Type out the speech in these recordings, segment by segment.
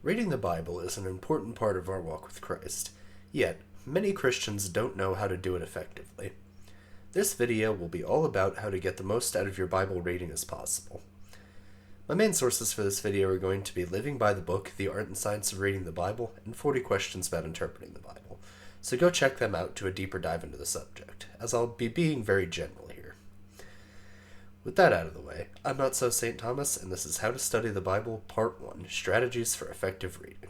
Reading the Bible is an important part of our walk with Christ, yet many Christians don't know how to do it effectively. This video will be all about how to get the most out of your Bible reading as possible. My main sources for this video are going to be Living by the Book, The Art and Science of Reading the Bible, and 40 Questions About Interpreting the Bible, so go check them out to a deeper dive into the subject, as I'll be being very general here. With that out of the way, I'm Not So St. Thomas, and this is How to Study the Bible, Part 1, Strategies for Effective Reading.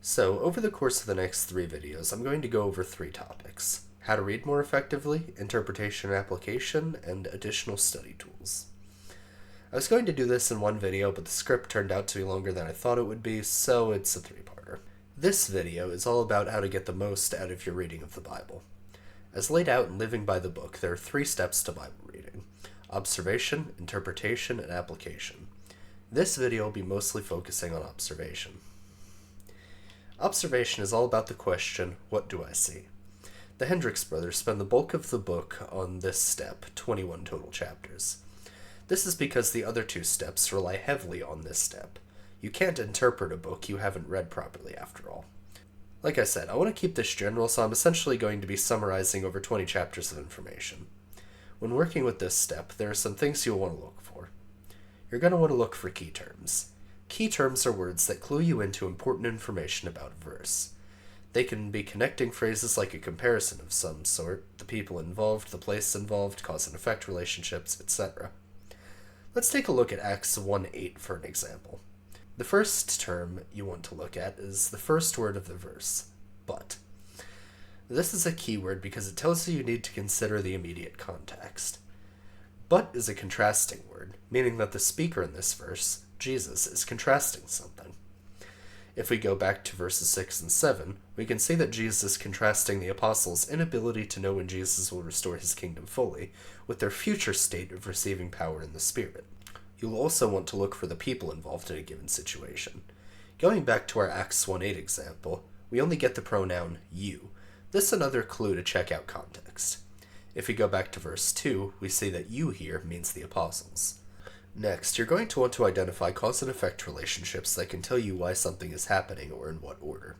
So, over the course of the next 3 videos, I'm going to go over 3 topics: how to read more effectively, interpretation and application, and additional study tools. I was going to do this in one video, but the script turned out to be longer than I thought it would be, so it's a 3-parter. This video is all about how to get the most out of your reading of the Bible. As laid out in Living by the Book, there are 3 steps to Bible reading: observation, interpretation, and application. This video will be mostly focusing on observation. Observation is all about the question, what do I see? The Hendricks brothers spend the bulk of the book on this step, 21 total chapters. This is because the other 2 steps rely heavily on this step. You can't interpret a book you haven't read properly, after all. Like I said, I want to keep this general, so I'm essentially going to be summarizing over 20 chapters of information. When working with this step, there are some things you'll want to look for. You're going to want to look for key terms. Key terms are words that clue you into important information about a verse. They can be connecting phrases like a comparison of some sort, the people involved, the place involved, cause and effect relationships, etc. Let's take a look at Acts 1:8 for an example. The first term you want to look at is the first word of the verse, but. This is a key word because it tells you need to consider the immediate context. But is a contrasting word, meaning that the speaker in this verse, Jesus, is contrasting something. If we go back to verses 6 and 7, we can see that Jesus is contrasting the apostles' inability to know when Jesus will restore his kingdom fully with their future state of receiving power in the Spirit. You'll also want to look for the people involved in a given situation. Going back to our Acts 1:8 example, we only get the pronoun you. This is another clue to check out context. If we go back to verse 2, we see that you here means the apostles. Next, you're going to want to identify cause and effect relationships that can tell you why something is happening or in what order.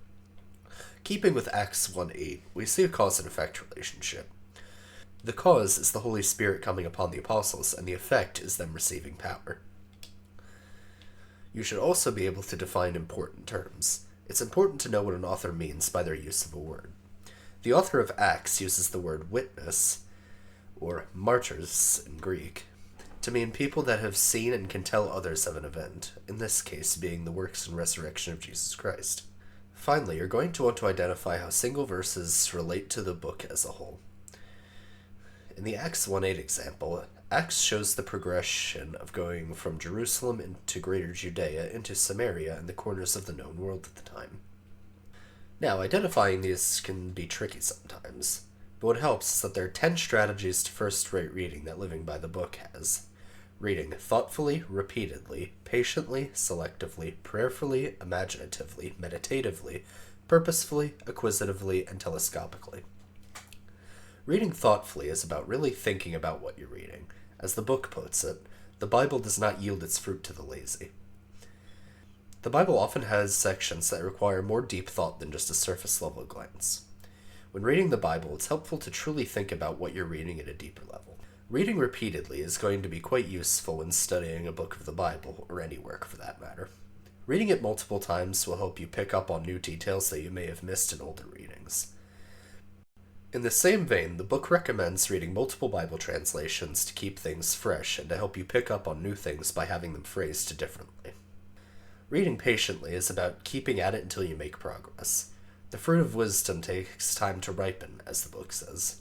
Keeping with Acts 1:8, we see a cause and effect relationship. The cause is the Holy Spirit coming upon the apostles, and the effect is them receiving power. You should also be able to define important terms. It's important to know what an author means by their use of a word. The author of Acts uses the word witness, or martyrs in Greek, to mean people that have seen and can tell others of an event, in this case being the works and resurrection of Jesus Christ. Finally, you're going to want to identify how single verses relate to the book as a whole. In the Acts 1:8 example, Acts shows the progression of going from Jerusalem into greater Judea into Samaria and the corners of the known world at the time. Now, identifying these can be tricky sometimes, but what helps is that there are 10 strategies to first-rate reading that Living by the Book has. Reading thoughtfully, repeatedly, patiently, selectively, prayerfully, imaginatively, meditatively, purposefully, acquisitively, and telescopically. Reading thoughtfully is about really thinking about what you're reading. As the book puts it, the Bible does not yield its fruit to the lazy. The Bible often has sections that require more deep thought than just a surface-level glance. When reading the Bible, it's helpful to truly think about what you're reading at a deeper level. Reading repeatedly is going to be quite useful when studying a book of the Bible, or any work for that matter. Reading it multiple times will help you pick up on new details that you may have missed in older readings. In the same vein, the book recommends reading multiple Bible translations to keep things fresh and to help you pick up on new things by having them phrased differently. Reading patiently is about keeping at it until you make progress. The fruit of wisdom takes time to ripen, as the book says.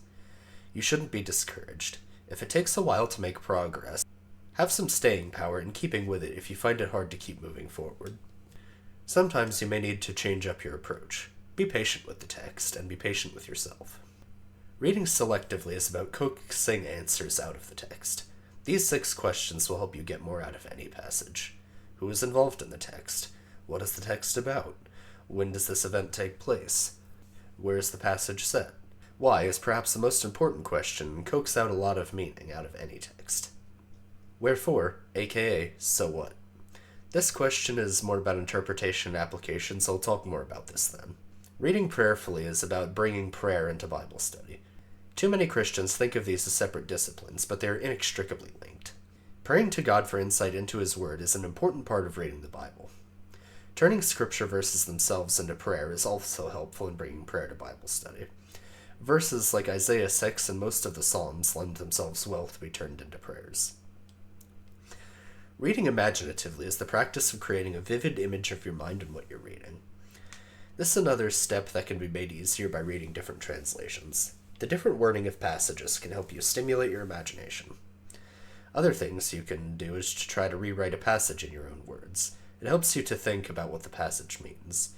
You shouldn't be discouraged. If it takes a while to make progress, have some staying power in keeping with it if you find it hard to keep moving forward. Sometimes you may need to change up your approach. Be patient with the text, and be patient with yourself. Reading selectively is about coaxing answers out of the text. These 6 questions will help you get more out of any passage. Who is involved in the text? What is the text about? When does this event take place? Where is the passage set? Why is perhaps the most important question and coaxes out a lot of meaning out of any text. Wherefore, aka, so what? This question is more about interpretation and application, so I'll talk more about this then. Reading prayerfully is about bringing prayer into Bible study. Too many Christians think of these as separate disciplines, but they are inextricably linked. Praying to God for insight into His Word is an important part of reading the Bible. Turning scripture verses themselves into prayer is also helpful in bringing prayer to Bible study. Verses like Isaiah 6 and most of the Psalms lend themselves well to be turned into prayers. Reading imaginatively is the practice of creating a vivid image of your mind and what you're reading. This is another step that can be made easier by reading different translations. The different wording of passages can help you stimulate your imagination. Other things you can do is to try to rewrite a passage in your own words. It helps you to think about what the passage means.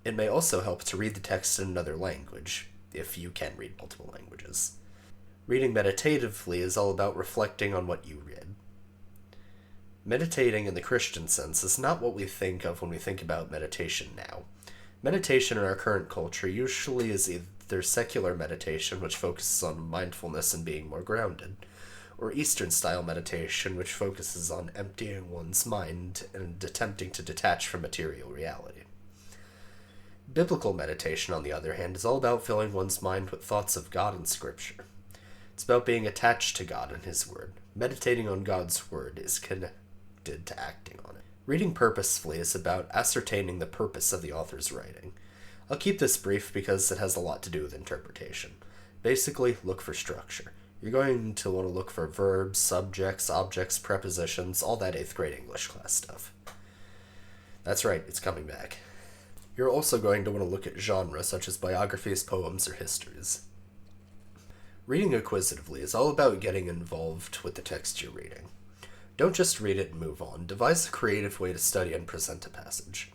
It may also help to read the text in another language, if you can read multiple languages. Reading meditatively is all about reflecting on what you read. Meditating in the Christian sense is not what we think of when we think about meditation now. Meditation in our current culture usually is either secular meditation, which focuses on mindfulness and being more grounded, or Eastern-style meditation, which focuses on emptying one's mind and attempting to detach from material reality. Biblical meditation, on the other hand, is all about filling one's mind with thoughts of God and Scripture. It's about being attached to God and His Word. Meditating on God's Word is connected to acting on it. Reading purposefully is about ascertaining the purpose of the author's writing. I'll keep this brief because it has a lot to do with interpretation. Basically, look for structure. You're going to want to look for verbs, subjects, objects, prepositions, all that 8th grade English class stuff. That's right, it's coming back. You're also going to want to look at genre, such as biographies, poems, or histories. Reading acquisitively is all about getting involved with the text you're reading. Don't just read it and move on. Devise a creative way to study and present a passage.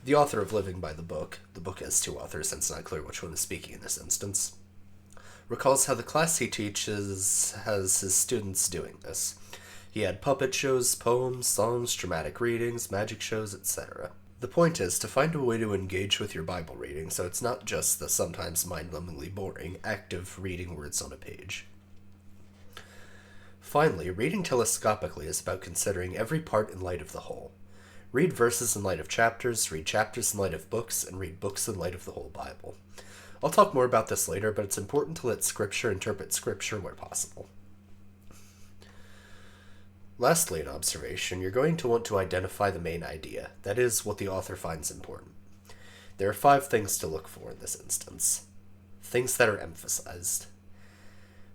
The author of Living by the book has 2 authors, and it's not clear which one is speaking in this instance, recalls how the class he teaches has his students doing this. He had puppet shows, poems, songs, dramatic readings, magic shows, etc. The point is to find a way to engage with your Bible reading so it's not just the sometimes mind-numbingly boring act of reading words on a page. Finally, reading telescopically is about considering every part in light of the whole. Read verses in light of chapters, read chapters in light of books, and read books in light of the whole Bible. I'll talk more about this later, but it's important to let Scripture interpret Scripture where possible. Lastly, an observation, you're going to want to identify the main idea, that is, what the author finds important. There are 5 things to look for in this instance. Things that are emphasized.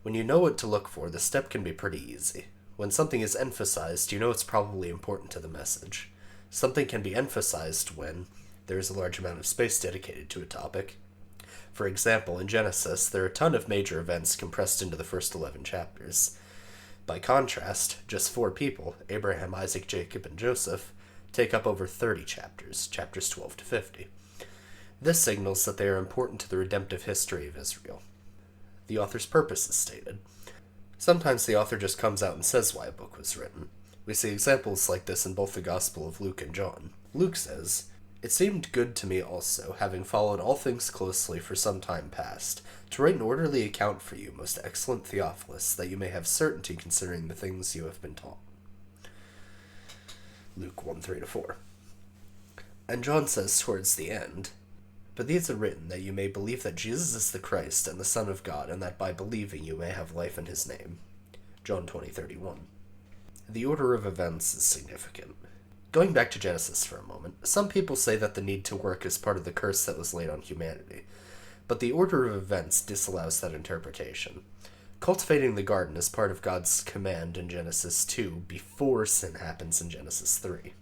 When you know what to look for, the step can be pretty easy. When something is emphasized, you know it's probably important to the message. Something can be emphasized when there is a large amount of space dedicated to a topic. For example, in Genesis, there are a ton of major events compressed into the first 11 chapters. By contrast, just 4 people, Abraham, Isaac, Jacob, and Joseph, take up over 30 chapters 12 to 50. This signals that they are important to the redemptive history of Israel. The author's purpose is stated. Sometimes the author just comes out and says why a book was written. We see examples like this in both the Gospel of Luke and John. Luke says, "It seemed good to me also, having followed all things closely for some time past, to write an orderly account for you, most excellent Theophilus, that you may have certainty concerning the things you have been taught." Luke 1:3-4. And John says towards the end, "But these are written that you may believe that Jesus is the Christ and the Son of God, and that by believing you may have life in his name." John 20:31. The order of events is significant. Going back to Genesis for a moment, some people say that the need to work is part of the curse that was laid on humanity, but the order of events disallows that interpretation. Cultivating the garden is part of God's command in Genesis 2 before sin happens in Genesis 3.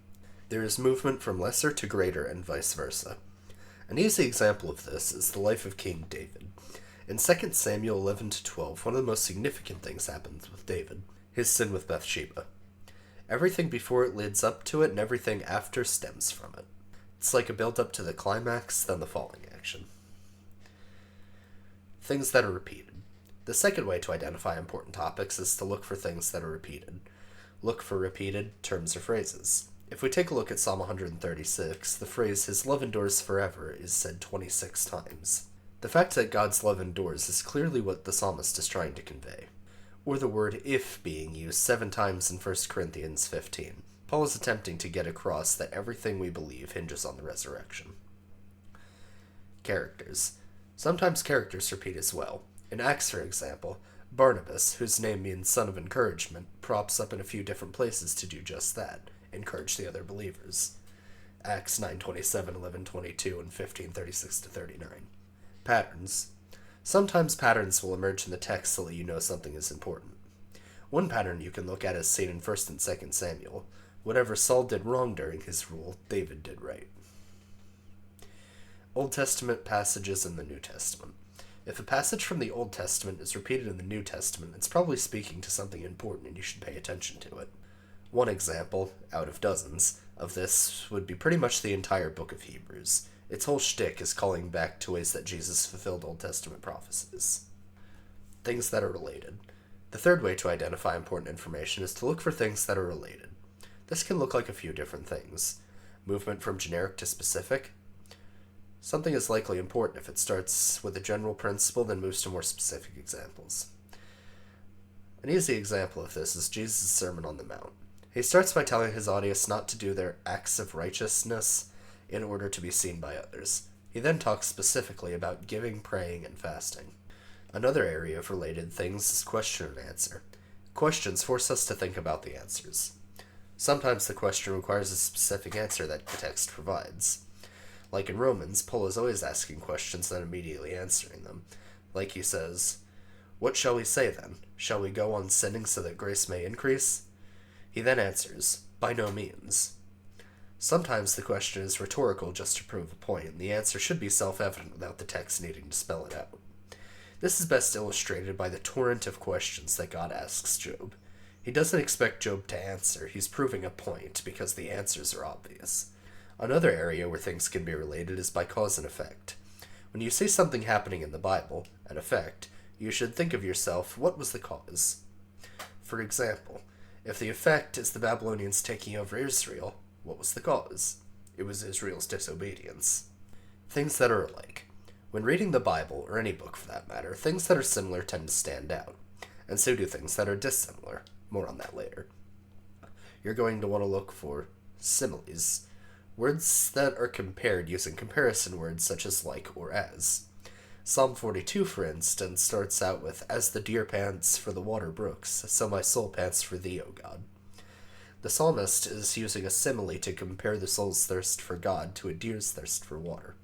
There is movement from lesser to greater and vice versa. An easy example of this is the life of King David. In 2 Samuel 11-12, one of the most significant things happens with David, his sin with Bathsheba. Everything before it leads up to it, and everything after stems from it. It's like a build-up to the climax, then the falling action. Things that are repeated. The second way to identify important topics is to look for things that are repeated. Look for repeated terms or phrases. If we take a look at Psalm 136, the phrase, "His love endures forever," is said 26 times. The fact that God's love endures is clearly what the psalmist is trying to convey. Or the word if being used 7 times in 1 Corinthians 15. Paul is attempting to get across that everything we believe hinges on the resurrection. Characters. Sometimes characters repeat as well. In Acts, for example, Barnabas, whose name means son of encouragement, props up in a few different places to do just that, encourage the other believers. Acts 9:27, 11:22, and 15:36-39. Patterns. Sometimes patterns will emerge in the text to let you know something is important. One pattern you can look at is seen in 1st and 2nd Samuel. Whatever Saul did wrong during his rule, David did right. Old Testament passages in the New Testament. If a passage from the Old Testament is repeated in the New Testament, it's probably speaking to something important and you should pay attention to it. One example, out of dozens, of this would be pretty much the entire book of Hebrews. Its whole shtick is calling back to ways that Jesus fulfilled Old Testament prophecies. Things that are related. The third way to identify important information is to look for things that are related. This can look like a few different things. Movement from generic to specific. Something is likely important if it starts with a general principle, then moves to more specific examples. An easy example of this is Jesus' Sermon on the Mount. He starts by telling his audience not to do their acts of righteousness in order to be seen by others. He then talks specifically about giving, praying, and fasting. Another area of related things is question and answer. Questions force us to think about the answers. Sometimes the question requires a specific answer that the text provides. Like in Romans, Paul is always asking questions and then immediately answering them. Like he says, "What shall we say then? Shall we go on sinning so that grace may increase?" He then answers, "By no means." Sometimes the question is rhetorical just to prove a point, and the answer should be self-evident without the text needing to spell it out. This is best illustrated by the torrent of questions that God asks Job. He doesn't expect Job to answer, he's proving a point because the answers are obvious. Another area where things can be related is by cause and effect. When you see something happening in the Bible, an effect, you should think of yourself, what was the cause? For example, if the effect is the Babylonians taking over Israel, what was the cause? It was Israel's disobedience. Things that are alike. When reading the Bible, or any book for that matter, things that are similar tend to stand out, and so do things that are dissimilar. More on that later. You're going to want to look for similes, words that are compared using comparison words such as like or as. Psalm 42, for instance, starts out with, "As the deer pants for the water brooks, so my soul pants for thee, O God." The psalmist is using a simile to compare the soul's thirst for God to a deer's thirst for water.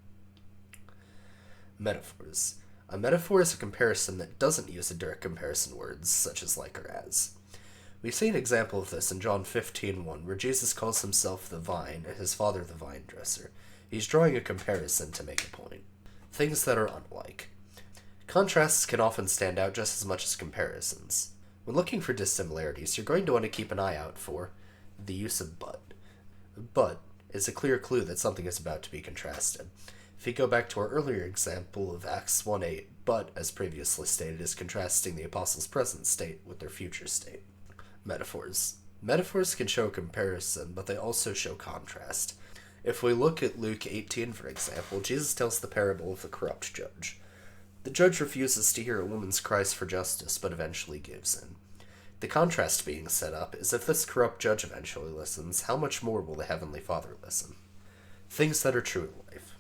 Metaphors. A metaphor is a comparison that doesn't use a direct comparison words, such as like or as. We see an example of this in John 15:1, where Jesus calls himself the vine and his Father the vine dresser. He's drawing a comparison to make a point. Things that are unlike. Contrasts can often stand out just as much as comparisons. When looking for dissimilarities, you're going to want to keep an eye out for the use of but. But is a clear clue that something is about to be contrasted. If you go back to our earlier example of Acts 1:8, but, as previously stated, is contrasting the apostles' present state with their future state. Metaphors. Metaphors can show comparison, but they also show contrast. If we look at Luke 18, for example, Jesus tells the parable of the corrupt judge. The judge refuses to hear a woman's cries for justice, but eventually gives in. The contrast being set up is if this corrupt judge eventually listens, how much more will the Heavenly Father listen? Things that are true in life.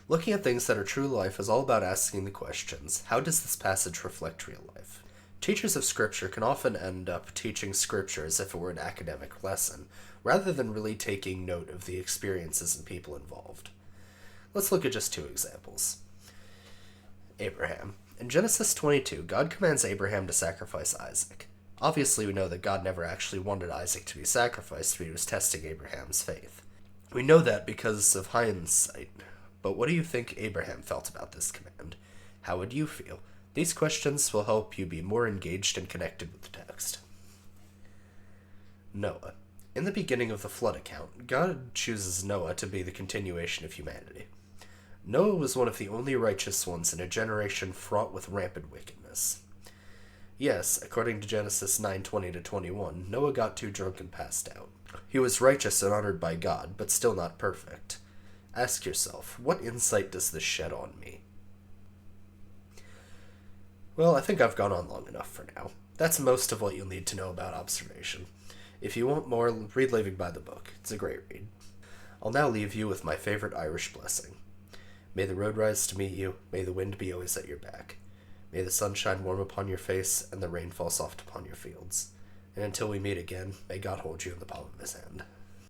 Looking at things that are true life is all about asking the questions, how does this passage reflect real life? Teachers of Scripture can often end up teaching Scripture as if it were an academic lesson, rather than really taking note of the experiences and people involved. Let's look at just 2 examples. Abraham. In Genesis 22, God commands Abraham to sacrifice Isaac. Obviously, we know that God never actually wanted Isaac to be sacrificed, but he was testing Abraham's faith. We know that because of hindsight. But what do you think Abraham felt about this command? How would you feel? These questions will help you be more engaged and connected with the text. Noah. In the beginning of the flood account, God chooses Noah to be the continuation of humanity. Noah was one of the only righteous ones in a generation fraught with rampant wickedness. Yes, according to Genesis 9:20-21, Noah got too drunk and passed out. He was righteous and honored by God, but still not perfect. Ask yourself, what insight does this shed on me? Well, I think I've gone on long enough for now. That's most of what you'll need to know about observation. If you want more, read Living by the Book. It's a great read. I'll now leave you with my favorite Irish blessing. May the road rise to meet you, may the wind be always at your back. May the sun shine warm upon your face, and the rain fall soft upon your fields. And until we meet again, may God hold you in the palm of his hand.